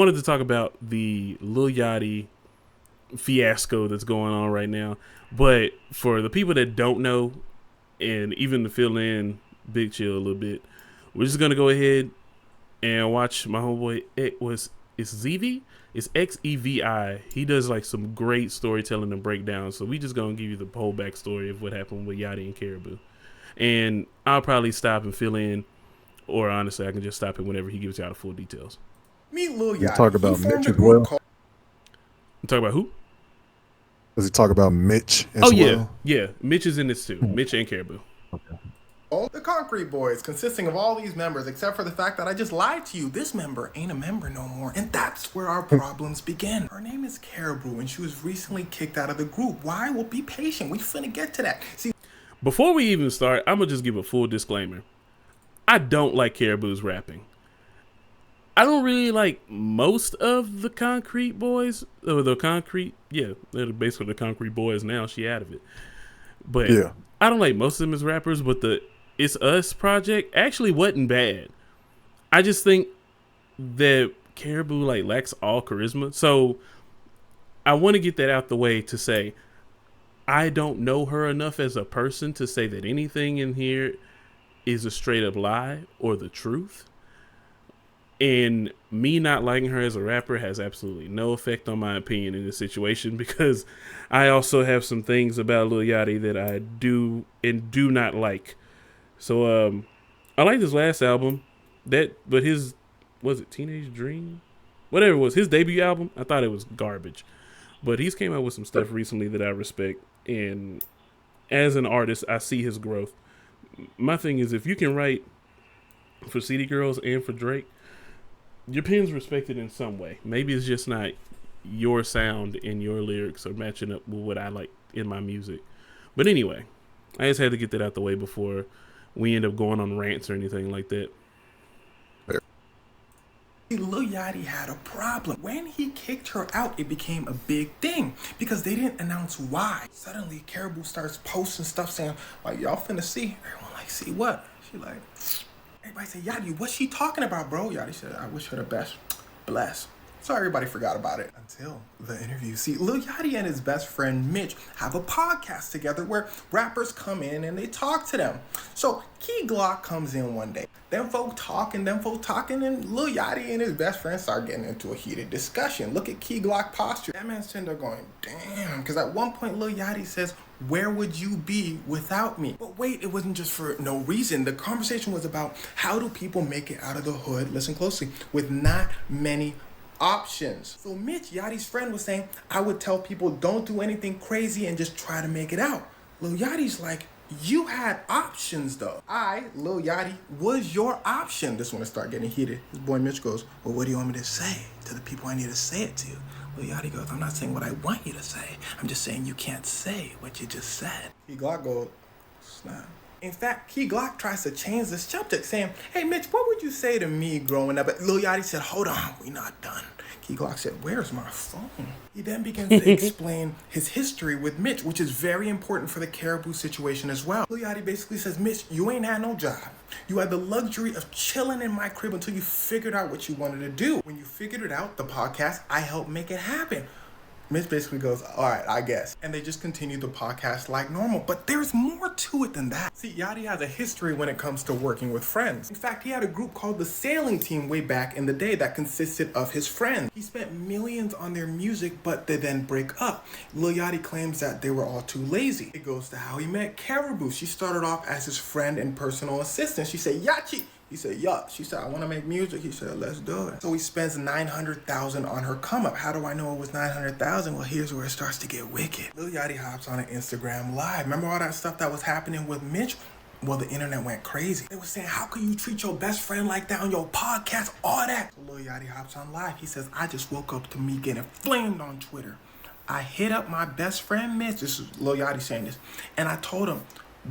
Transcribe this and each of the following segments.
Wanted to talk about the Lil Yachty fiasco that's going on right now. But for the people that don't know, and even to fill in Big Chill a little bit, we're just gonna go ahead and watch my homeboy. It's ZV. It's XEVI. He does like some great storytelling and breakdowns. So we just gonna give you the whole backstory of what happened with Yachty and Karrahboo. And I'll probably stop and fill in, or honestly, I can just stop it whenever he gives out the full details. Meet Lil Does he Yachty. talk He about formed Mitch a as group well? called You talk about who? Does he talk about Mitch as Oh yeah, well? yeah. Mitch is in this too. Mitch and Karrahboo. the Concrete Boys, consisting of all these members, except for the fact that I just lied to you. This member ain't a member no more, and that's where our problems begin. Her name is Karrahboo, and she was recently kicked out of the group. Why? Well, be patient. We finna get to that. See, Before we even start, I'm gonna just give a full disclaimer. I don't like Karrahboo's rapping. I don't really like most of the Concrete Boys, or the Concrete, yeah, they're basically the Concrete Boys now. She out of it, but Yeah. I don't like most of them as rappers. But the It's Us project actually wasn't bad. I just think that Karrahboo like lacks all charisma. So I want to get that out the way to say I don't know her enough as a person to say that anything in here is a straight up lie or the truth. And me not liking her as a rapper has absolutely no effect on my opinion in this situation, because I also have some things about Lil Yachty that I do and do not like. So I like this last album. But his, was it Teenage Dream? Whatever it was, his debut album, I thought it was garbage. But he's came out with some stuff recently that I respect, and as an artist, I see his growth. My thing is, if you can write for City Girls and for Drake, your pen's respected in some way. Maybe it's just not your sound and your lyrics are matching up with what I like in my music. But anyway, I just had to get that out the way before we end up going on rants or anything like that. Lil Yachty had a problem. When he kicked her out, it became a big thing because they didn't announce why. Suddenly, Karrahboo starts posting stuff saying, like, y'all finna see. Everyone like, see what? She like, everybody say, Yachty, what's she talking about, bro? Yachty said, I wish her the best. Bless. So everybody forgot about it until the interview. See, Lil Yachty and his best friend Mitch have a podcast together where rappers come in and they talk to them. So Key Glock comes in one day. Them folk talking, and Lil Yachty and his best friend start getting into a heated discussion. Look at Key Glock posture. That man's sitting there going, damn. Because at one point, Lil Yachty says, where would you be without me? But wait, it wasn't just for no reason. The conversation was about how do people make it out of the hood, listen closely, with not many options. So Mitch, Yachty's friend, was saying, I would tell people don't do anything crazy and just try to make it out. Lil Yachty's like, you had options though. I, Lil Yachty, was your option. This one to start getting heated. His boy Mitch goes, well, what do you want me to say to the people I need to say it to? Lil Yachty goes, I'm not saying what I want you to say. I'm just saying you can't say what you just said. Key Glock goes, snap. In fact, Key Glock tries to change the subject, saying, hey, Mitch, what would you say to me growing up? But Lil Yachty said, hold on, we not done. Key Glock said, where's my phone? He then begins to explain his history with Mitch, which is very important for the Karrahboo situation as well. Lil Yachty basically says, Mitch, you ain't had no job. You had the luxury of chilling in my crib until you figured out what you wanted to do. When you figured it out, the podcast, I helped make it happen. Mitch basically goes, all right, I guess. And they just continue the podcast like normal. But there's more to it than that. See, Yachty has a history when it comes to working with friends. In fact, he had a group called the Sailing Team way back in the day that consisted of his friends. He spent millions on their music, but they then break up. Lil Yachty claims that they were all too lazy. It goes to how he met Karrahboo. She started off as his friend and personal assistant. She said, Yachty. He said, yup. She said, I want to make music. He said, let's do it. So he spends $900,000 on her come up. How do I know it was $900,000? Well, here's where it starts to get wicked. Lil Yachty hops on an Instagram live. Remember all that stuff that was happening with Mitch? Well, the internet went crazy. They were saying, how can you treat your best friend like that on your podcast? All that. So Lil Yachty hops on live. He says, I just woke up to me getting flamed on Twitter. I hit up my best friend Mitch. This is Lil Yachty saying this. And I told him,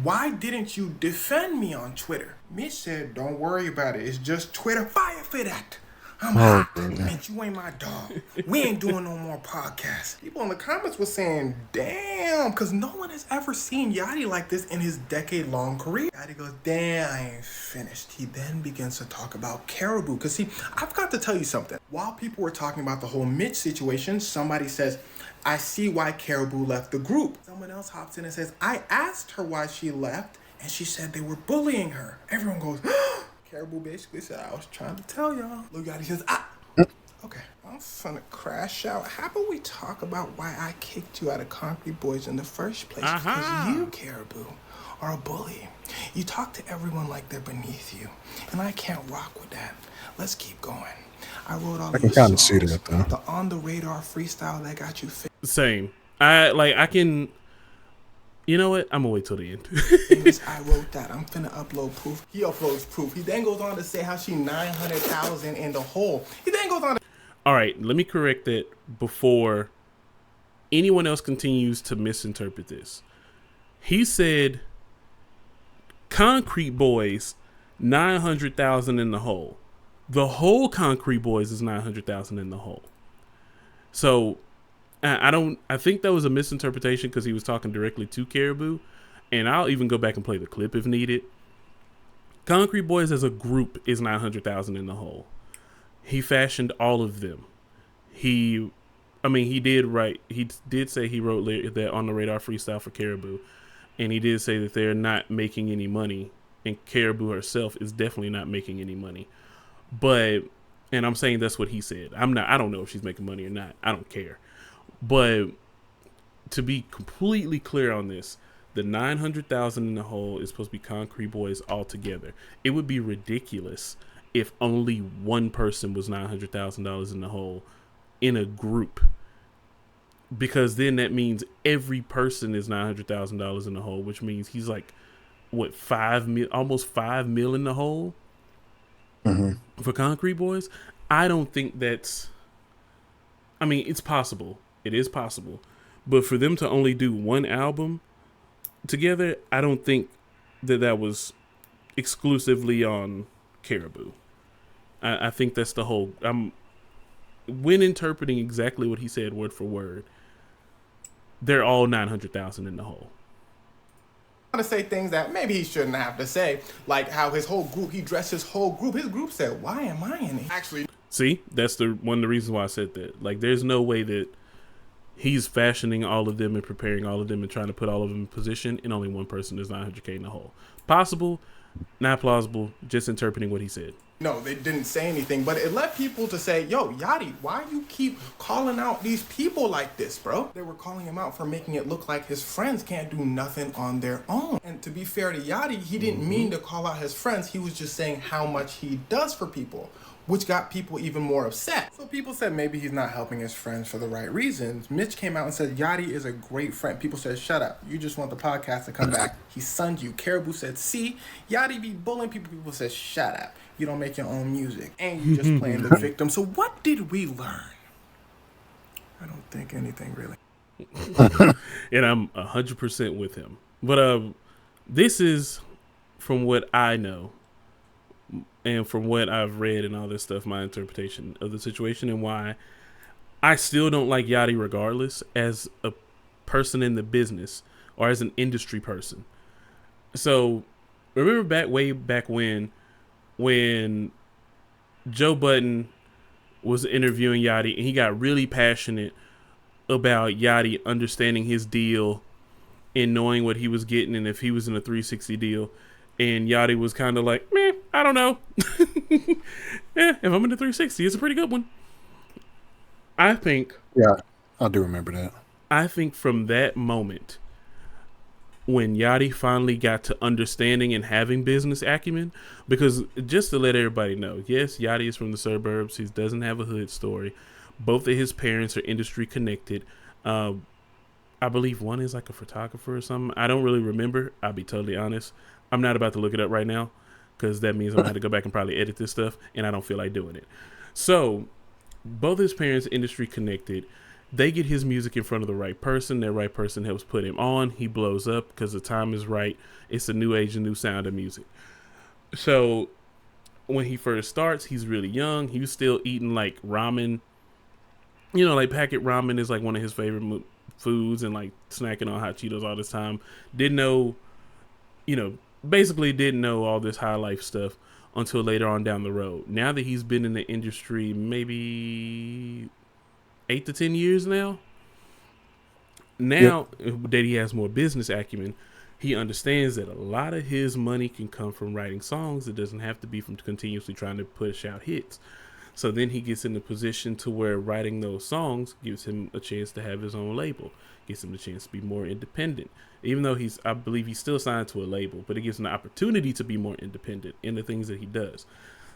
why didn't you defend me on Twitter? Mitch said, don't worry about it. It's just Twitter. Fire for that. I'm hot. Mitch, you ain't my dog. We ain't doing no more podcasts. People in the comments were saying, damn, because no one has ever seen Yachty like this in his decade-long career. Yachty goes, damn, I ain't finished. He then begins to talk about Karrahboo. Because see, I've got to tell you something. While people were talking about the whole Mitch situation, somebody says, I see why Karrahboo left the group. Someone else hops in and says, I asked her why she left, and she said they were bullying her. Everyone goes, Karrahboo basically said, I was trying to tell y'all. Lil Yachty says, okay, I'm finna crash out. How about we talk about why I kicked you out of Concrete Boys in the first place? Because you, Karrahboo, are a bully. You talk to everyone like they're beneath you, and I can't rock with that. Let's keep going. I wrote all I can kind of see that, though. The on the radar freestyle that got you Same. I can. You know what? I'm gonna wait till the end. I wrote that. I'm finna upload proof. He uploads proof. He then goes on to say how she 900,000 in the hole. He then goes on to... All right, let me correct that before anyone else continues to misinterpret this. He said Concrete Boys 900,000 in the hole. The whole Concrete Boys is 900,000 in the hole. So I think that was a misinterpretation because he was talking directly to Karrahboo, and I'll even go back and play the clip if needed. Concrete Boys as a group is 900,000 in the hole. He fashioned all of them. He did say he wrote that on the radar freestyle for Karrahboo, and he did say that they're not making any money, and Karrahboo herself is definitely not making any money. But, and I'm saying that's what he said. I don't know if she's making money or not. I don't care. But to be completely clear on this, the 900,000 in the hole is supposed to be Concrete Boys all together. It would be ridiculous if only one person was $900,000 in the hole in a group, because then that means every person is $900,000 in the hole, which means he's like, what, almost 5 mil in the hole for Concrete Boys. I don't think that's. I mean, it's possible. It is possible. But for them to only do one album together, I don't think that was exclusively on Karrahboo. I think that's the whole... when interpreting exactly what he said word for word, they're all 900,000 in the hole. To say things that maybe he shouldn't have to say, like how his whole group, he dressed his whole group. His group said, why am I in it? Actually... See, that's one of the reasons why I said that. Like, there's no way that he's fashioning all of them and preparing all of them and trying to put all of them in position, and only one person is 900K in the hole. Possible, not plausible, just interpreting what he said. No, they didn't say anything, but it led people to say, yo, Yachty, why you keep calling out these people like this, bro? They were calling him out for making it look like his friends can't do nothing on their own. And to be fair to Yachty, he didn't mean to call out his friends. He was just saying how much he does for people, which got people even more upset. So people said maybe he's not helping his friends for the right reasons. Mitch came out and said, Yachty is a great friend. People said, shut up. You just want the podcast to come back. He sunned you. Karrahboo said, see, Yachty be bullying people. People said, shut up. You don't make your own music. And you just playing the victim. So what did we learn? I don't think anything really. And I'm 100% with him. But this is, from what I know, and from what I've read and all this stuff, my interpretation of the situation and why I still don't like Yachty regardless as a person in the business or as an industry person. So remember way back when Joe Budden was interviewing Yachty and he got really passionate about Yachty understanding his deal and knowing what he was getting and if he was in a 360 deal. And Yachty was kind of like, meh, I don't know. If I'm in the 360, it's a pretty good one. I think... Yeah, I do remember that. I think from that moment, when Yachty finally got to understanding and having business acumen, because just to let everybody know, yes, Yachty is from the suburbs. He doesn't have a hood story. Both of his parents are industry connected. I believe one is like a photographer or something. I don't really remember. I'll be totally honest. I'm not about to look it up right now because that means I'm going to have to go back and probably edit this stuff, and I don't feel like doing it. So both his parents industry connected. They get his music in front of the right person. That right person helps put him on. He blows up because the time is right. It's a new age, a new sound of music. So when he first starts, he's really young. He was still eating like ramen. You know, like packet ramen is like one of his favorite foods, and like snacking on hot Cheetos all this time. Didn't know, you know, basically didn't know all this high life stuff until later on down the road. Now that he's been in the industry maybe 8 to 10 years now that he has more business acumen, he understands that a lot of his money can come from writing songs. It doesn't have to be from continuously trying to push out hits. So then he gets in a position to where writing those songs gives him a chance to have his own label, gives him a chance to be more independent. Even though I believe he's still signed to a label, but it gives him the opportunity to be more independent in the things that he does.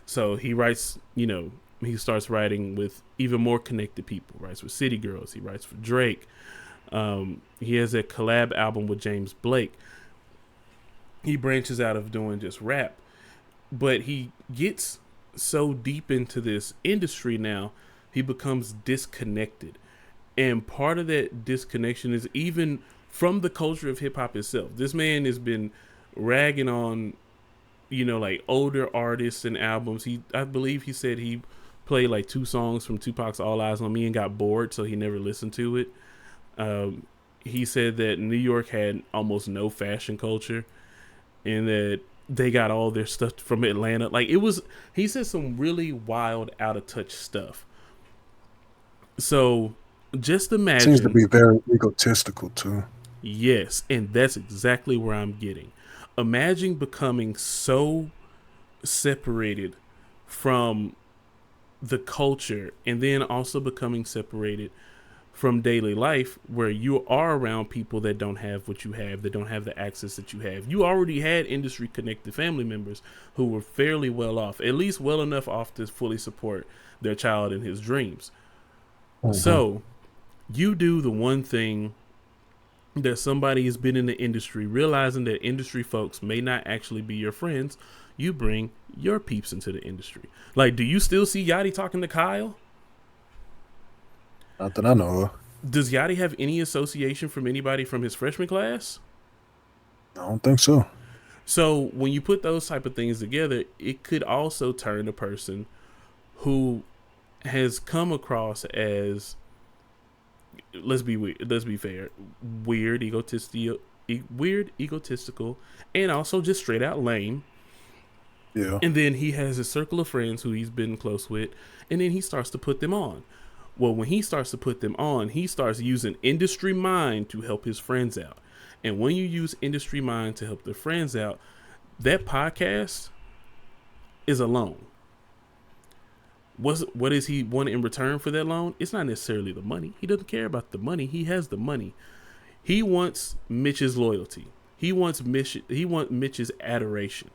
So he writes, he starts writing with even more connected people. Writes with City Girls. He writes for Drake. He has a collab album with James Blake. He branches out of doing just rap, but he gets so deep into this industry now, he becomes disconnected. And part of that disconnection is even from the culture of hip hop itself. This man has been ragging on, like older artists and albums. I believe he said he played like 2 songs from Tupac's All Eyes on Me and got bored, so he never listened to it. He said that New York had almost no fashion culture, and that they got all their stuff from Atlanta. Like he said some really wild, out of touch stuff. So just imagine. Seems to be very egotistical too. Yes, and that's exactly where I'm getting. Imagine becoming so separated from the culture, and then also becoming separated from daily life, where you are around people that don't have what you have, that don't have the access that you have. You already had industry connected family members who were fairly well off, at least well enough off to fully support their child in his dreams. Mm-hmm. So you do the one thing that somebody has been in the industry, realizing that industry folks may not actually be your friends. You bring your peeps into the industry. Like, do you still see Yachty talking to Kyle? Not that I know of. Does Yachty have any association from anybody from his freshman class? I don't think so. So when you put those type of things together, it could also turn a person who has come across as, let's be fair, weird, egotistical, and also just straight out lame. Yeah. And then he has a circle of friends who he's been close with, and then he starts to put them on. Well, when he starts to put them on, he starts using industry mind to help his friends out. And when you use industry mind to help their friends out, that podcast is a loan. What does he want in return for that loan? It's not necessarily the money. He doesn't care about the money. He has the money. He wants Mitch's loyalty. He wants Mitch's adoration.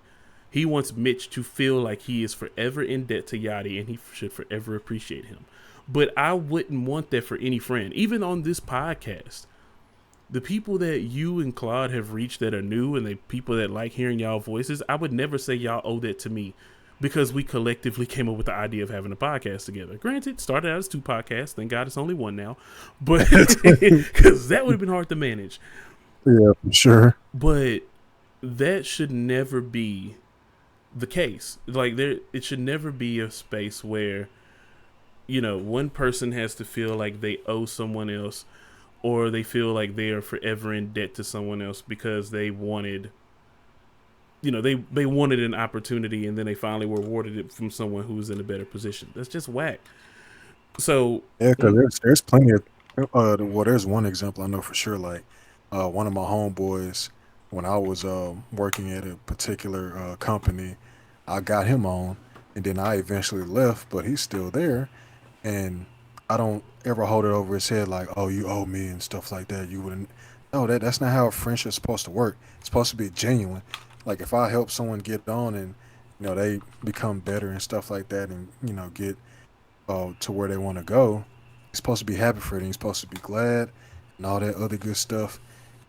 He wants Mitch to feel like he is forever in debt to Yachty, and he should forever appreciate him. But I wouldn't want that for any friend. Even on this podcast, the people that you and Claude have reached that are new, and the people that like hearing y'all voices, I would never say y'all owe that to me, because we collectively came up with the idea of having a podcast together. Granted, started out as 2 podcasts. Thank God it's only 1 now. But because that would have been hard to manage. Yeah, for sure. But that should never be the case. Like, it should never be a space where, one person has to feel like they owe someone else, or they feel like they are forever in debt to someone else because they wanted, they wanted an opportunity, and then they finally were awarded it from someone who was in a better position. That's just whack. So yeah, because there's plenty of there's one example I know for sure. Like one of my homeboys, when I was working at a particular company, I got him on, and then I eventually left, but he's still there. And I don't ever hold it over his head like, oh, you owe me and stuff like that. You wouldn't. No, that's not how a friendship's supposed to work. It's supposed to be genuine. Like, if I help someone get on and, they become better and stuff like that, and, get to where they want to go, you're supposed to be happy for it, and you're supposed to be glad and all that other good stuff.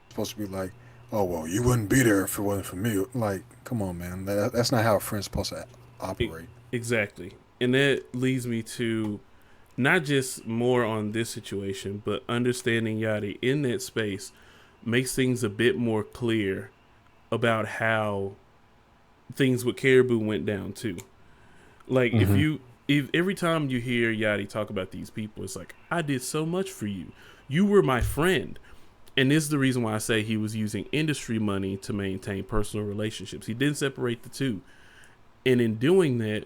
You're supposed to be like, oh, well, you wouldn't be there if it wasn't for me. Like, come on, man. That's not how a friend's supposed to operate. Exactly. And that leads me to not just more on this situation, but understanding Yachty in that space makes things a bit more clear about how things with Karrahboo went down too. Like Mm-hmm. if every time you hear Yachty talk about these people, it's like, I did so much for you. You were my friend. And this is the reason why I say he was using industry money to maintain personal relationships. He didn't separate the two. And in doing that,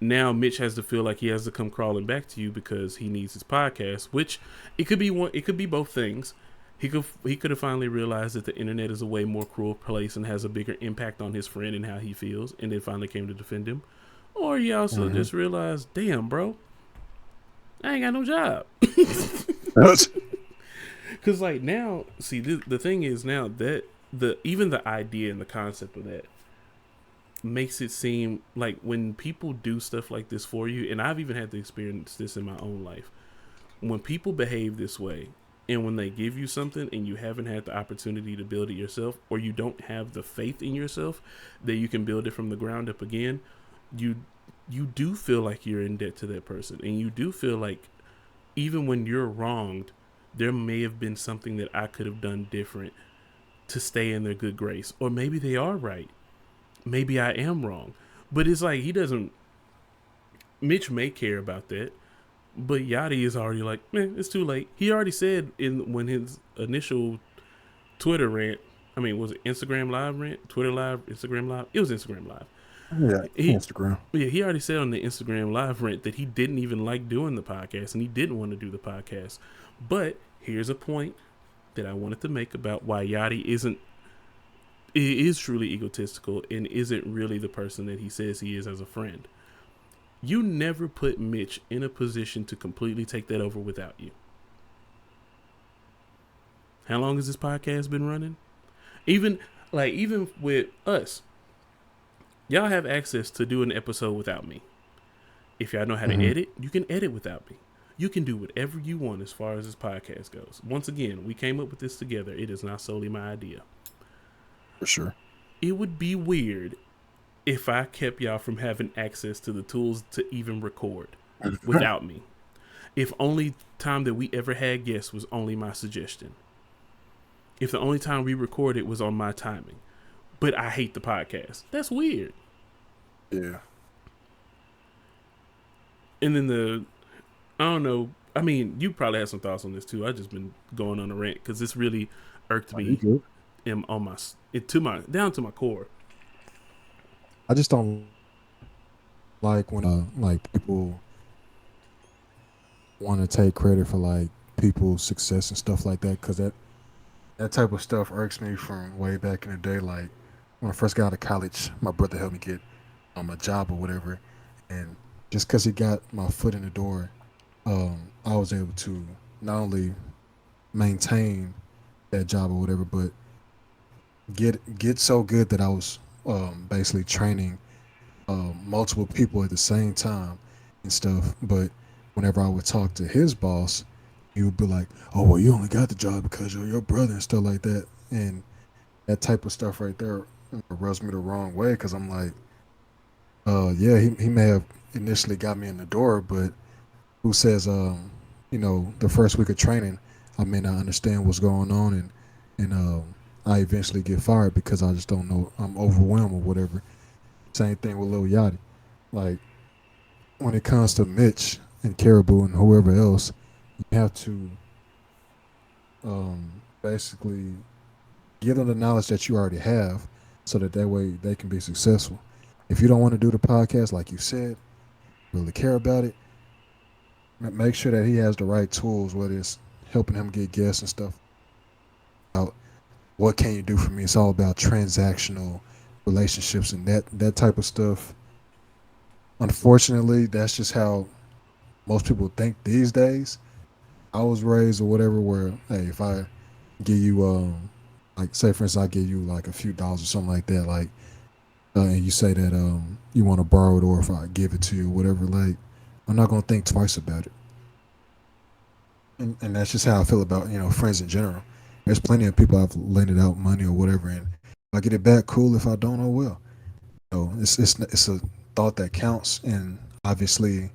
now Mitch has to feel like he has to come crawling back to you because he needs his podcast, which it could be one, it could be both things. He could have finally realized that the internet is a way more cruel place and has a bigger impact on his friend and how he feels, and then finally came to defend him. Or he also Mm-hmm. just realized, damn, bro, I ain't got no job. Cause like now, see, the thing is now that the even the idea and the concept of that makes it seem like when people do stuff like this for you, and I've even had to experience this in my own life. When people behave this way, and when they give you something and you haven't had the opportunity to build it yourself, or you don't have the faith in yourself that you can build it from the ground up again, you you do feel like you're in debt to that person, and you do feel like even when you're wronged, there may have been something that I could have done different to stay in their good grace. Or maybe they are right. Maybe I am wrong. But it's like he doesn't. Mitch may care about that, but Yachty is already like, man, it's too late. He already said in when his initial Twitter rant, I mean, was it Instagram Live rant? Twitter Live, Instagram Live? It was Instagram Live. Yeah, He, Instagram. yeah, he already said on the Instagram Live rant that he didn't even like doing the podcast and he didn't want to do the podcast. But here's a point that I wanted to make about why Yachty is truly egotistical and isn't really the person that he says he is as a friend. You never put Mitch in a position to completely take that over without you. How long has this podcast been running? Even with us, y'all have access to do an episode without me. If y'all know how to Mm-hmm. edit, you can edit without me. You can do whatever you want as far as this podcast goes. Once again, we came up with this together. It is not solely my idea. For sure. It would be weird if I kept y'all from having access to the tools to even record without me. If only time that we ever had guests was only my suggestion. If the only time we recorded was on my timing. But I hate the podcast. That's weird. Yeah. And then I don't know. I mean, you probably have some thoughts on this too. I just been going on a rant because this really irked Are you me good? down to my core. I just don't like when like people want to take credit for like people's success and stuff like that, because that type of stuff irks me from way back in the day. Like when I first got out of college, my brother helped me get a job or whatever, and just because he got my foot in the door, I was able to not only maintain that job or whatever, but get so good that I was basically training multiple people at the same time and stuff. But whenever I would talk to his boss, he would be like, "Oh, well, you only got the job because you're your brother," and stuff like that. And that type of stuff right there rubs me the wrong way, because I'm like, yeah, he may have initially got me in the door, but who says, the first week of training, I may not understand what's going on, and I eventually get fired because I just don't know, I'm overwhelmed or whatever. Same thing with Lil Yachty. Like when it comes to Mitch and Karrahboo and whoever else, you have to basically give them the knowledge that you already have, so that way they can be successful. If you don't want to do the podcast, like you said, really care about it, make sure that he has the right tools, whether it's helping him get guests and stuff. About what can you do for me? It's all about transactional relationships and that type of stuff. Unfortunately, that's just how most people think these days. I was raised or whatever, where hey, if I give you like, say for instance, I give you like a few dollars or something like that, like and you say that you want to borrow it, or if I give it to you or whatever, like I'm not gonna think twice about it. And that's just how I feel about friends in general. There's plenty of people I've lended out money or whatever, and if I get it back, cool. If I don't, oh well. So it's a thought that counts, and obviously, if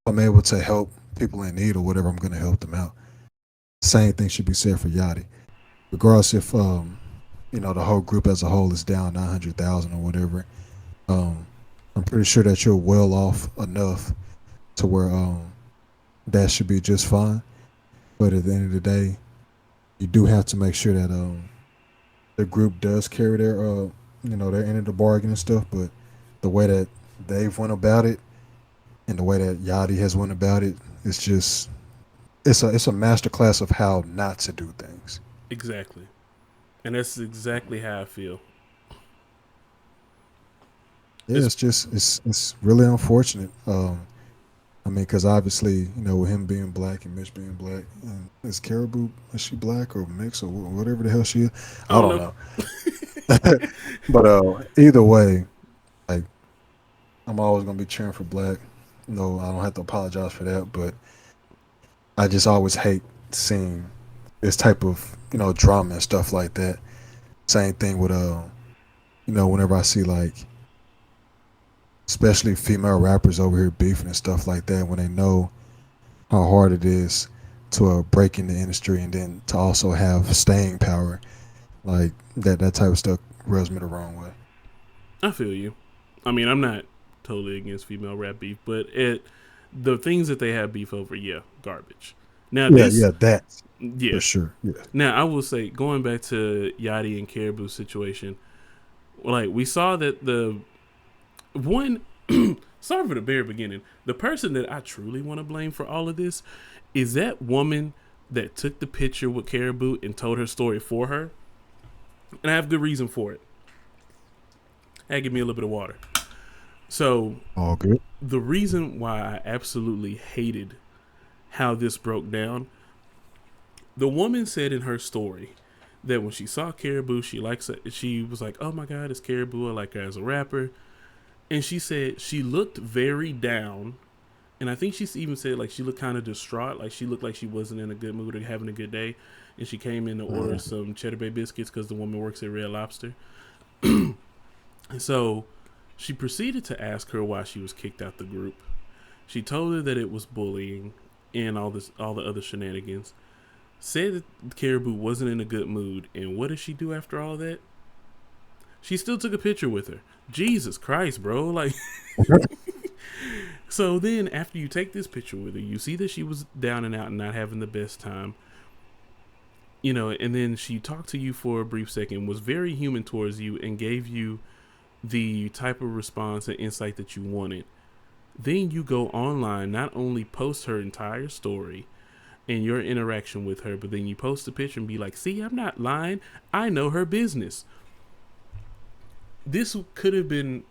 I'm able to help people in need or whatever, I'm gonna help them out. Same thing should be said for Yachty, regardless if the whole group as a whole is down 900,000 or whatever. Um, I'm pretty sure that you're well off enough to where that should be just fine. But at the end of the day, you do have to make sure that the group does carry their their end of the bargain and stuff. But the way that they've went about it and the way that Yachty has went about it, it's just it's a master class of how not to do things. Exactly. And that's exactly how I feel. Yeah, It's it's really unfortunate. I mean, because obviously, with him being black and Mitch being black, and is Karrahboo, is she black or mixed or whatever the hell she is? I I don't don't know. know. But either way, like I'm always gonna be cheering for black. No, I don't have to apologize for that. But I just always hate seeing this type of drama and stuff like that. Same thing with whenever I see like especially female rappers over here beefing and stuff like that when they know how hard it is to break in the industry and then to also have staying power. Like that type of stuff rubs me the wrong way. I feel you. I mean, I'm not totally against female rap beef, but the things that they have beef over, yeah, garbage. Now Yeah, this, yeah, that yeah. for sure. Yeah. Now I will say, going back to Yachty and Karrahboo situation, like we saw that the one, sorry for the very beginning, the person that I truly want to blame for all of this is that woman that took the picture with Karrahboo and told her story for her, and I have good reason for it. Hey, give me a little bit of water. So All good. the reason why I absolutely hated how this broke down, the woman said in her story that when she saw Karrahboo, she was like, "Oh my God, it's Karrahboo. I like her as a rapper." And she said she looked very down, and I think she even said like she looked kind of distraught, like she looked like she wasn't in a good mood or having a good day. And she came in to order some Cheddar Bay biscuits because the woman works at Red Lobster. And so she proceeded to ask her why she was kicked out the group. She told her that it was bullying and all the other shenanigans. Said that Karrahboo wasn't in a good mood, and what did she do after all that? She still took a picture with her. Jesus Christ, bro! Like, so then after you take this picture with her, you see that she was down and out and not having the best time. And then she talked to you for a brief second, was very human towards you, and gave you the type of response and insight that you wanted. Then you go online, not only post her entire story and your interaction with her, but then you post a picture and be like, "See, I'm not lying. I know her business." This could have been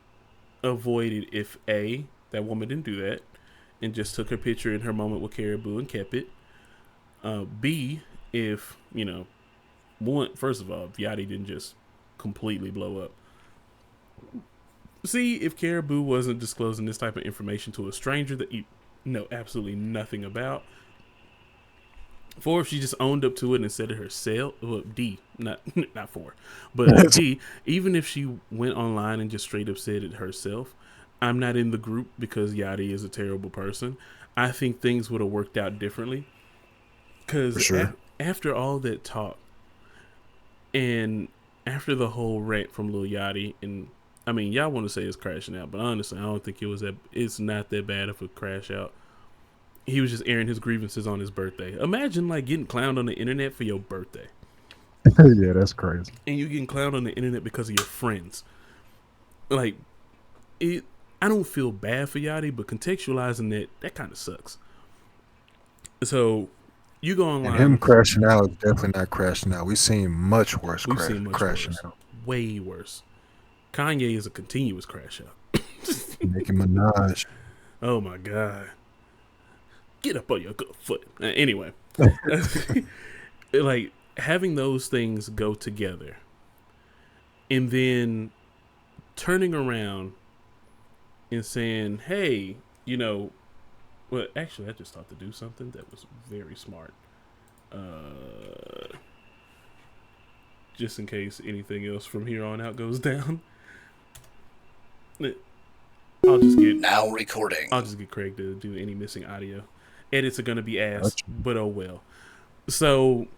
avoided if A, that woman didn't do that and just took her picture in her moment with Karrahboo and kept it. B, if, one, first of all, if Yachty didn't just completely blow up. See, if Karrahboo wasn't disclosing this type of information to a stranger that you know absolutely nothing about. 4, if she just owned up to it and said it herself. Well, D, not 4, but D, even if she went online and just straight up said it herself, I'm not in the group because Yachty is a terrible person. I think things would have worked out differently. Because Sure. After all that talk, and after the whole rant from Lil Yachty, and I mean, y'all want to say it's crashing out, but honestly, I don't think it's not that bad of a crash out. He was just airing his grievances on his birthday. Imagine like getting clowned on the internet for your birthday. Yeah, that's crazy. And you getting clowned on the internet because of your friends. Like, it. I don't feel bad for Yachty, but contextualizing that kind of sucks. So you go And online. him crashing out is definitely not crashing out. We've seen much worse crashing worse. out. Way worse. Kanye is a continuous crash out. Nicki Minaj. Oh my God. Get up on your good foot. Anyway. Like, having those things go together and then turning around and saying, "Hey, well, actually, I just thought to do something that was very smart. Just in case anything else from here on out goes down, I'll just get now recording. I'll just get Craig to do any missing audio. Edits are gonna be ass, but oh well. So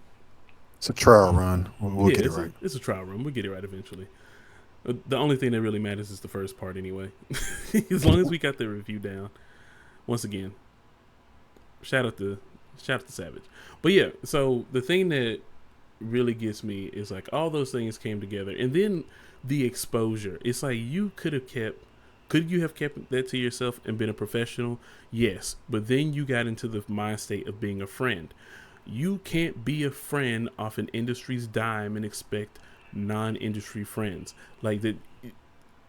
it's a trial run. We'll get it right. It's a trial run. We'll get it right eventually. The only thing that really matters is the first part, anyway. As long as we got the review down. Once again, shout out to Savage. But yeah, so the thing that really gets me is like all those things came together, and then the exposure. It's like could you have kept that to yourself and been a professional? Yes, but then you got into the mind state of being a friend. You can't be a friend off an industry's dime and expect non-industry friends. Like that,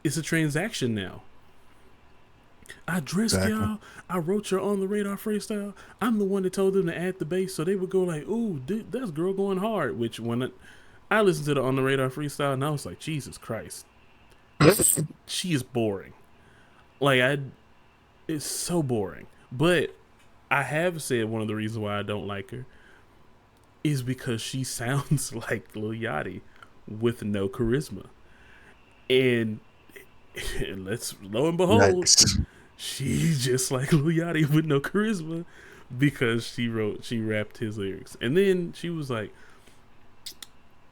it's a transaction now. I dressed y'all. I wrote your on the radar freestyle. I'm the one that told them to add the bass, so they would go like, "Ooh, dude, that's girl going hard." Which when I listened to the on the radar freestyle, and I was like, "Jesus Christ, she is boring." It's so boring. But I have said one of the reasons why I don't like her is because she sounds like Lil Yachty with no charisma, and let's lo and behold. Nice. She's just like Lil Yachty with no charisma because she rapped his lyrics. And then she was like,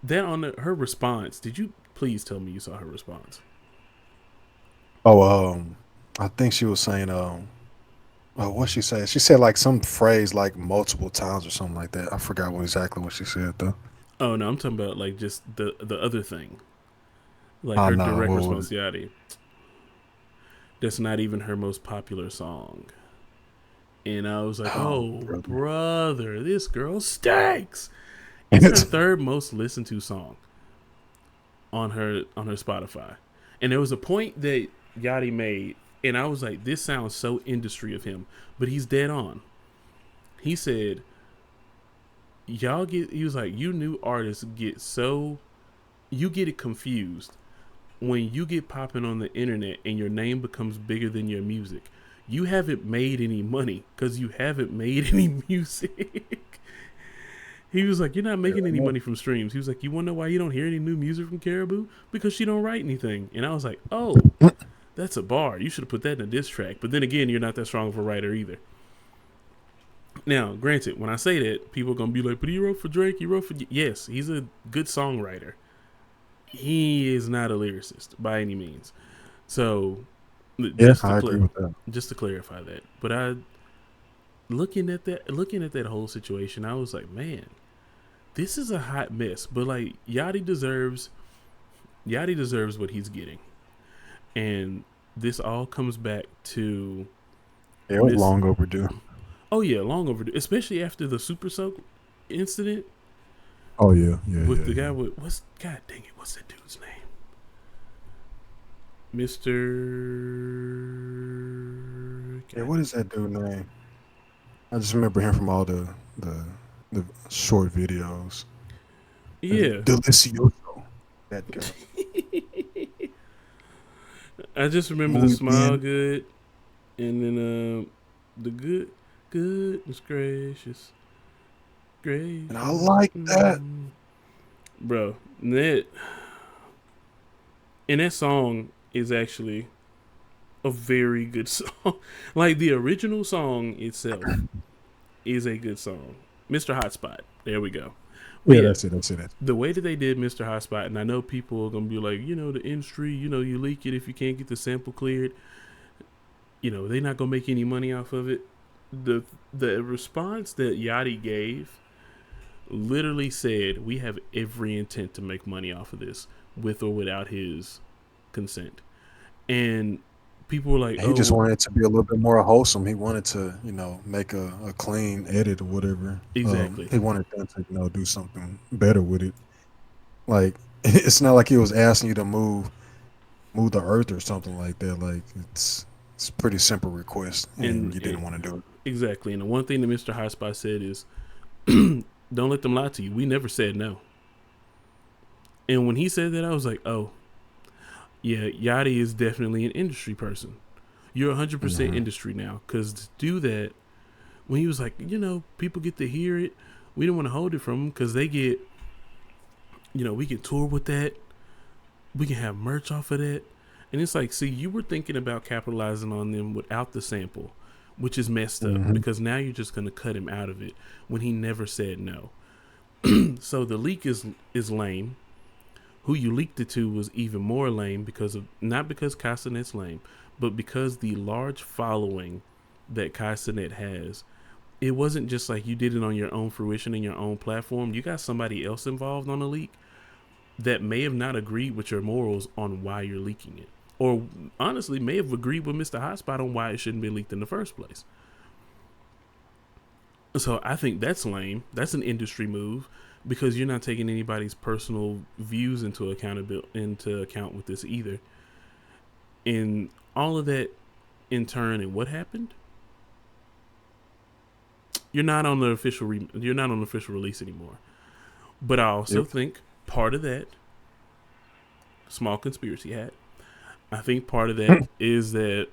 that on her response, did you please tell me you saw her response? Oh, I think she was saying, what she said? She said like some phrase like multiple times or something like that. I forgot exactly what she said though. Oh no, I'm talking about like just the other thing. Like her direct response to Yachty. That's not even her most popular song. And I was like, brother, this girl stinks. It's her third most listened to song on her Spotify. And there was a point that Yachty made, and I was like, this sounds so industry of him, but he's dead on. He said, he was like, you new artists you get it confused when you get popping on the internet and your name becomes bigger than your music. You haven't made any money because you haven't made any music. He was like, you're not making any money from streams. He was like, you want to know why you don't hear any new music from Karrahboo? Because she don't write anything. And I was like, oh, that's a bar. You should have put that in a diss track. But then again, you're not that strong of a writer either. Now, granted, when I say that, people are going to be like, but he wrote for Drake, Yes, he's a good songwriter. He is not a lyricist by any means. So, I agree with that. Just to clarify that. But looking at that whole situation, I was like, man, this is a hot mess. But like Yachty deserves what he's getting. And this all comes back to it was long overdue. Oh yeah, long overdue. Especially after the Super Soak incident. Oh yeah. With the guy with God dang it, what's that dude's name? Mr. Yeah, what is that dude's name? I just remember him from all the short videos. Yeah. Delicioso. That guy. I just remember the smile good, and then the goodness gracious. And I like that. Bro, that song is actually a very good song. Like the original song itself is a good song. Mr. Hotspot. There we go. Yeah, that's it. The way that they did Mr. Hotspot, and I know people are going to be like, the industry, you leak it if you can't get the sample cleared. They're not going to make any money off of it. The response that Yachty gave literally said, we have every intent to make money off of this with or without his consent. And people were like, he just wanted it to be a little bit more wholesome. He wanted to, make a clean edit or whatever. Exactly. He wanted them to, do something better with it. Like, it's not like he was asking you to move the earth or something like that. Like, it's a pretty simple request, and you didn't want to do it. Exactly. And the one thing that Mr. Hotspot said is, don't let them lie to you. We never said no. And when he said that, I was like, oh, yeah, Yachty is definitely an industry person. You're 100% industry now. Because to do that, when he was like, people get to hear it, we don't want to hold it from them because they get, we can tour with that. We can have merch off of that. And it's like, see, you were thinking about capitalizing on them without the sample, which is messed up because now you're just going to cut him out of it when he never said no. So the leak is lame. Who you leaked it to was even more lame because of not because Castanet's lame, but because the large following that Castanet has. It wasn't just like you did it on your own fruition and your own platform. You got somebody else involved on a leak that may have not agreed with your morals on why you're leaking it. Or honestly, may have agreed with Mr. Hotspot on why it shouldn't be leaked in the first place. So I think that's lame. That's an industry move because you're not taking anybody's personal views into account with this either. And all of that in turn, and what happened? You're not on the official release anymore. But I also think part of that, small conspiracy hat, I think part of that is that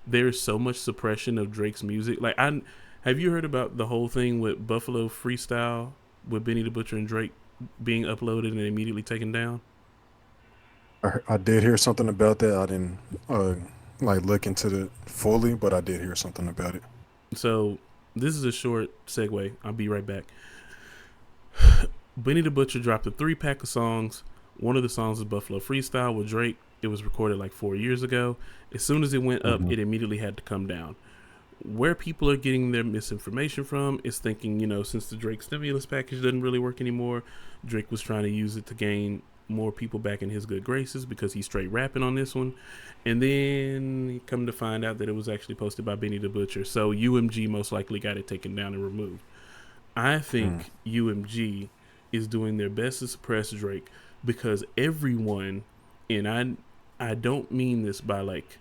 there's so much suppression of Drake's music. Like, have you heard about the whole thing with Buffalo Freestyle with Benny the Butcher and Drake being uploaded and immediately taken down? I did hear something about that. I didn't like look into it fully, but I did hear something about it. So this is a short segue. I'll be right back. Benny the Butcher dropped a 3-pack of songs. One of the songs is Buffalo Freestyle with Drake. It was recorded like 4 years ago. As soon as it went up, it immediately had to come down. Where people are getting their misinformation from is thinking, since the Drake stimulus package doesn't really work anymore, Drake was trying to use it to gain more people back in his good graces because he's straight rapping on this one. And then come to find out that it was actually posted by Benny the Butcher. So UMG most likely got it taken down and removed. I think UMG is doing their best to suppress Drake because everyone, and I don't mean this by like,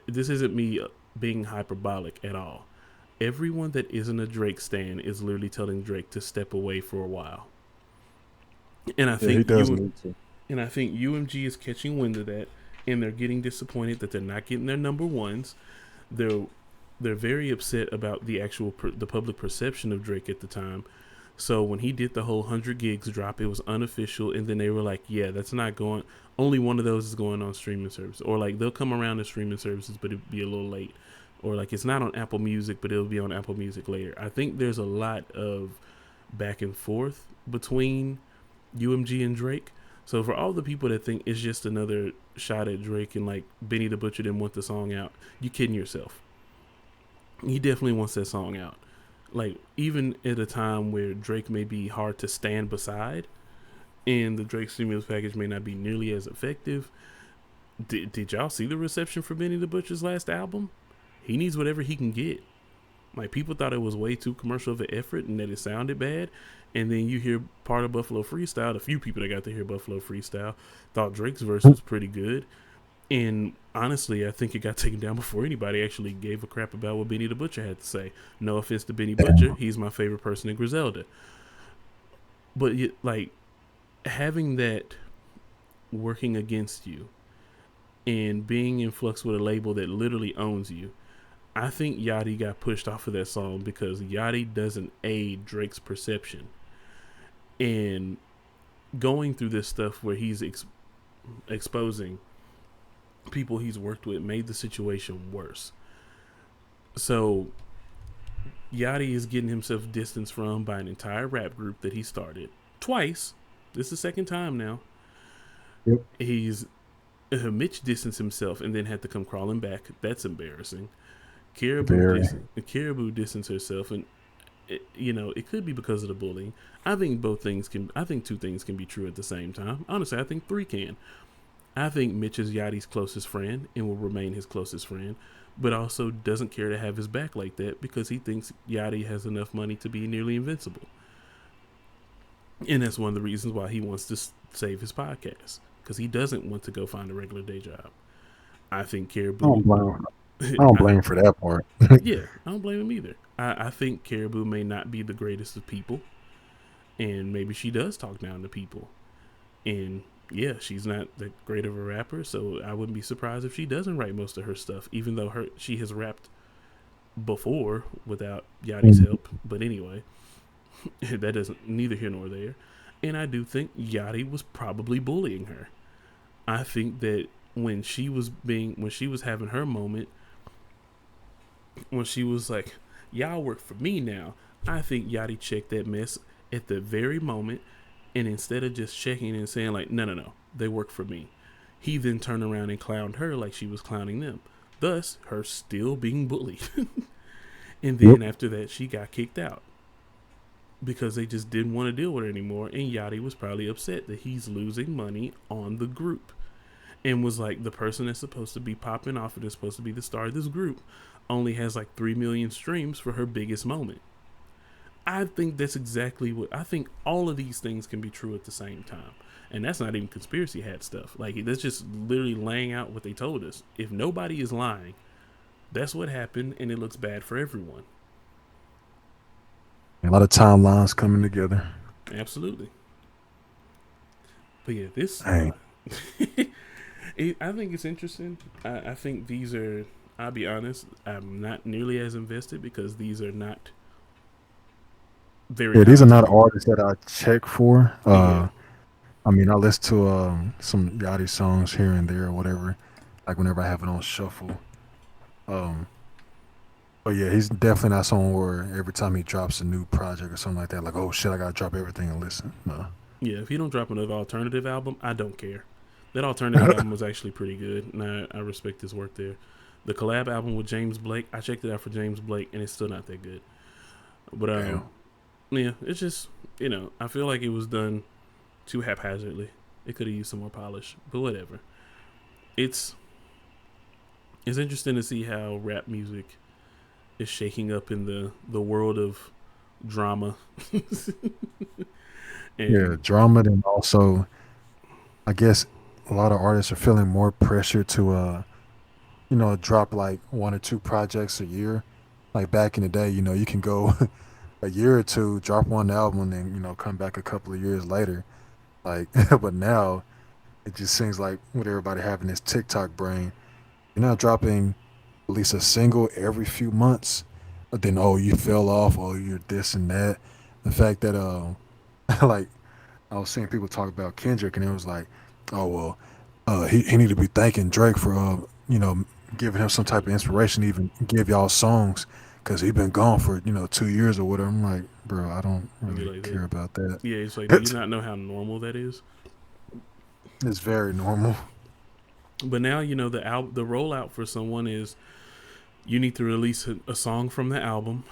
this isn't me being hyperbolic at all. Everyone that isn't a Drake stan is literally telling Drake to step away for a while. And I think and I think UMG is catching wind of that, and they're getting disappointed that they're not getting their number ones. They're very upset about the public perception of Drake at the time. So when he did the whole 100 gigs drop, it was unofficial, and then they were like, yeah, that's not going, only one of those is going on streaming service. Or like they'll come around to streaming services, but it'll be a little late. Or like it's not on Apple Music, but it'll be on Apple Music later. I think there's a lot of back and forth between UMG and Drake. So for all the people that think it's just another shot at Drake and like Benny the Butcher didn't want the song out, you kidding yourself. He definitely wants that song out. Like, even at a time where Drake may be hard to stand beside and the Drake stimulus package may not be nearly as effective, did y'all see the reception for Benny the Butcher's last album? He needs whatever he can get. Like, people thought it was way too commercial of an effort and that it sounded bad. And then you hear part of Buffalo Freestyle. The few people that got to hear Buffalo Freestyle thought Drake's verse was pretty good. And honestly, I think it got taken down before anybody actually gave a crap about what Benny the Butcher had to say. No offense to Benny Butcher. He's my favorite person in Griselda. But, like, having that working against you and being in flux with a label that literally owns you, I think Yachty got pushed off of that song because Yachty doesn't aid Drake's perception. And going through this stuff where he's exposing people he's worked with made the situation worse. So Yachty is getting himself distanced from by an entire rap group that he started twice. This is the second time now. Yep. Mitch distanced himself and then had to come crawling back. That's embarrassing. Karrahboo distanced herself, and it could be because of the bullying. I think two things can be true at the same time. Honestly, I think three can. I think Mitch is Yachty's closest friend and will remain his closest friend, but also doesn't care to have his back like that because he thinks Yachty has enough money to be nearly invincible. And that's one of the reasons why he wants to save his podcast, because he doesn't want to go find a regular day job. I think Karrahboo... I don't blame him for that part. Yeah, I don't blame him either. I think Karrahboo may not be the greatest of people, and maybe she does talk down to people. And yeah, she's not that great of a rapper, so I wouldn't be surprised if she doesn't write most of her stuff, even though she has rapped before without Yachty's help. But anyway, that doesn't, neither here nor there. And I do think Yachty was probably bullying her. I think that when she was having her moment, when she was like, y'all work for me now, I think Yachty checked that mess at the very moment And instead of just checking and saying like, no, they work for me, he then turned around and clowned her like she was clowning them, thus her still being bullied. And Yep. then after that, she got kicked out because they just didn't want to deal with her anymore. And Yachty was probably upset that he's losing money on the group, and was like, the person that's supposed to be popping off and is supposed to be the star of this group only has like 3 million streams for her biggest moment. I think that's exactly what I think. All of these things can be true at the same time. And that's not even conspiracy hat stuff. Like, that's just literally laying out what they told us. If nobody is lying, that's what happened, and it looks bad for everyone. A lot of timelines coming together. Absolutely. But yeah, this Dang. I think it's interesting. I think these are, I'll be honest, I'm not nearly as invested because these are not very Yeah, these are not common. artists that I check for. Yeah. I mean, I listen to some Yachty songs here and there or whatever, like whenever I have it on shuffle. Um, but yeah, he's definitely not someone where every time he drops a new project or something like that, like, oh shit, I gotta drop everything and listen. No. Yeah, if you don't drop another alternative album, I don't care. That alternative album was actually pretty good, and I respect his work there. The collab album with James Blake, I checked it out for James Blake, and it's still not that good. But Damn. yeah, it's just, I feel like it was done too haphazardly. It could have used some more polish, but whatever. It's interesting to see how rap music is shaking up in the world of drama. Yeah, And drama, and also I guess a lot of artists are feeling more pressure to drop like one or two projects a year. Like back in the day, you can go a year or two, drop one album, and then come back a couple of years later. Like, but now it just seems like with everybody having this TikTok brain, you're not dropping at least a single every few months. But then, oh, you fell off. Oh, you're this and that. The fact that like I was seeing people talk about Kendrick, and it was like, oh well, he need to be thanking Drake for you know giving him some type of inspiration, to even give y'all songs, because he been gone for 2 years or whatever. I'm like, bro, I don't really you're like that. care about that. Yeah, it's like, do you not know how normal that is? It's very normal. But now the rollout for someone is you need to release a song from the album,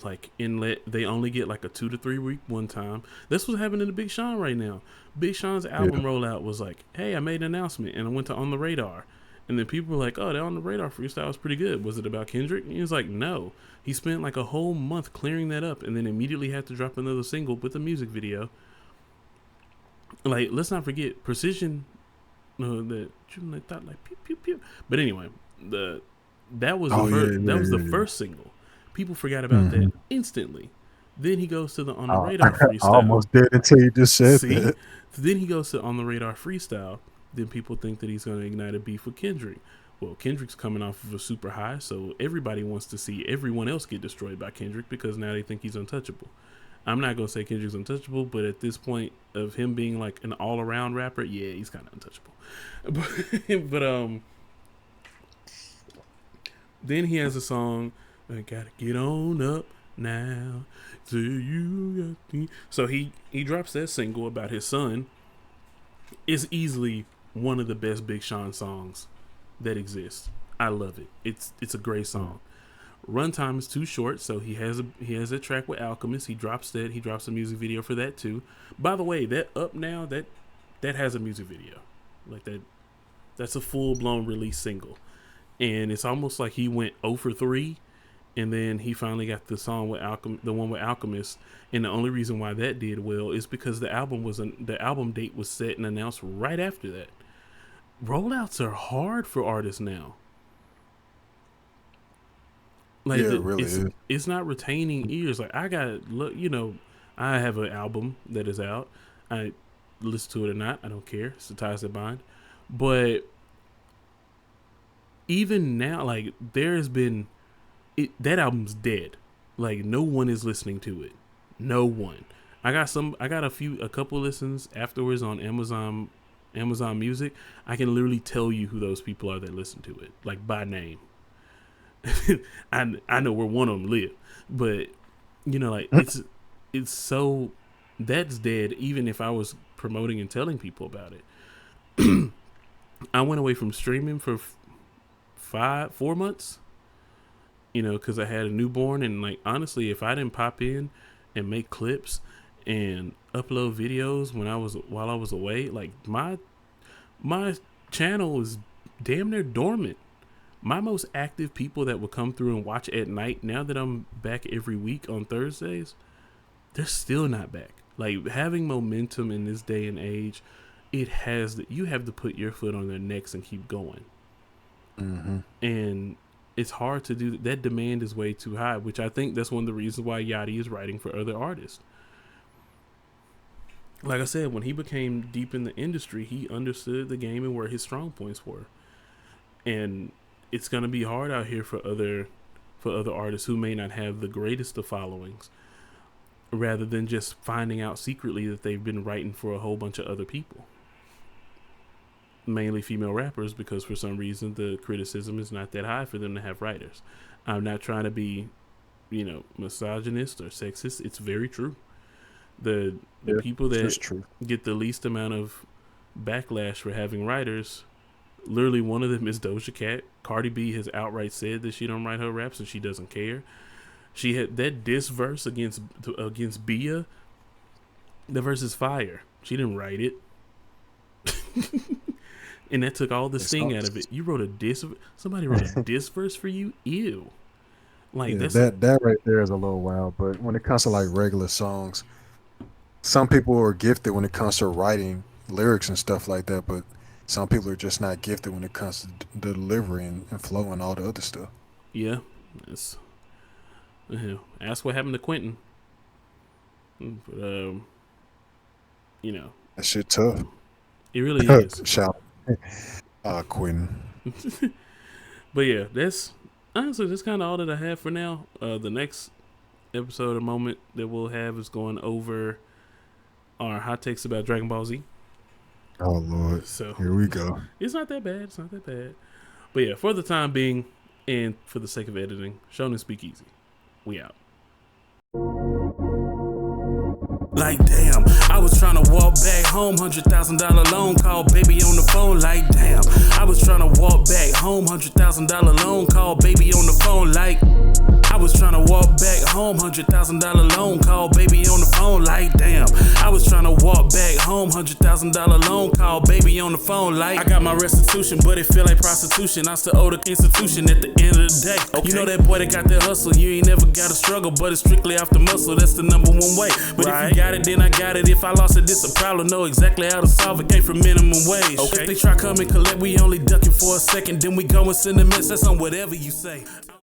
like they only get like a 2 to 3 week one time. That's what's happening to Big Sean right now. Big Sean's album Yeah. rollout was like, hey, I made an announcement and I went to On the Radar, and then people were like, oh, that On the Radar freestyle was pretty good. Was it about Kendrick? And he was like, no. He spent like a whole month clearing that up and then immediately had to drop another single with a music video. Like, let's not forget Precision. That thought like pew pew pew. But anyway, that was the Oh yeah, first. That yeah, was the yeah, first single. People forgot yeah. about that instantly. Then he goes to the On the I, Radar I freestyle. almost did until you just said See, that. so then he goes to On the Radar freestyle. Then people think that he's going to ignite a beef with Kendrick. Well, Kendrick's coming off of a super high, so everybody wants to see everyone else get destroyed by Kendrick because now they think he's untouchable. I'm not gonna say Kendrick's untouchable, but at this point of him being like an all-around rapper, yeah, he's kind of untouchable. But then he has a song, I gotta get on up now to you. So he drops that single about his son. It's easily one of the best Big Sean songs that exists. I love it. It's a great song. Runtime is too short, so he has a track with Alchemist. He drops that. He drops a music video for that too. By the way, that Up Now, that has a music video, like that. That's a full blown release single, and it's almost like he went 0 for 3, and then he finally got the song with the one with Alchemist. And the only reason why that did well is because the album date was set and announced right after that. Rollouts are hard for artists now. Like Yeah, it really is. it's not retaining ears. Like I got look, I have an album that is out. I listen to it or not, I don't care. It's the ties that bind. But even now, like there's been that album's dead. Like no one is listening to it. No one. I got a couple listens afterwards on Amazon Music. I can literally tell you who those people are that listen to it, like by name. I know where one of them live, but like it's so that's dead. Even if I was promoting and telling people about it. I went away from streaming for 4 months, because I had a newborn, and like honestly, if I didn't pop in and make clips and upload videos while I was away, like my channel was damn near dormant. My most active people that would come through and watch at night, now that I'm back every week on Thursdays, they're still not back. Like, having momentum in this day and age, you have to put your foot on their necks and keep going. Mm-hmm. And it's hard to do. That demand is way too high, which I think that's one of the reasons why Yachty is writing for other artists. Like I said, when he became deep in the industry, he understood the game and where his strong points were. And it's going to be hard out here for other artists who may not have the greatest of followings, rather than just finding out secretly that they've been writing for a whole bunch of other people. Mainly female rappers, because for some reason the criticism is not that high for them to have writers. I'm not trying to be, misogynist or sexist. It's very true. The people that get the least amount of backlash for having writers, literally one of them is Doja Cat. Cardi B has outright said that she don't write her raps and she doesn't care. She had that diss verse against Bia. The verse is fire. She didn't write it. And that took all the sting out of it. You wrote a diss. Somebody wrote a diss verse for you. Ew. Like that right there is a little wild. But when it comes to like regular songs, some people are gifted when it comes to writing lyrics and stuff like that. But some people are just not gifted when it comes to delivery and flow and all the other stuff. Yeah, ask what happened to Quentin. But that shit tough. It really is. Shout. Quentin. But yeah, that's kind of all that I have for now. The next episode or moment that we'll have is going over our hot takes about Dragon Ball Z. Oh Lord. So here we go. It's not that bad. But yeah, for the time being and for the sake of editing, Shonen Speakeasy. We out. Like damn, I was tryna walk back home, $100,000 loan call, baby on the phone. Like damn, I was tryna walk back home, $100,000 loan call, baby on the phone. Like I was tryna walk back home, $100,000 loan call, baby on the phone. Like damn, I was tryna walk back home, $100,000 loan call, baby on the phone. Like I got my restitution, but it feel like prostitution. I still owe the institution at the end of the day. Okay. You know that boy that got that hustle, you ain't never gotta struggle, but it's strictly off the muscle. That's the number one way. But right. If you got it, then I got it. If I lost it, this a problem. Know exactly how to solve it. Came from minimum wage. Okay. If they try come and collect, we only ducking for a second. Then we go and send a mess. That's on whatever you say.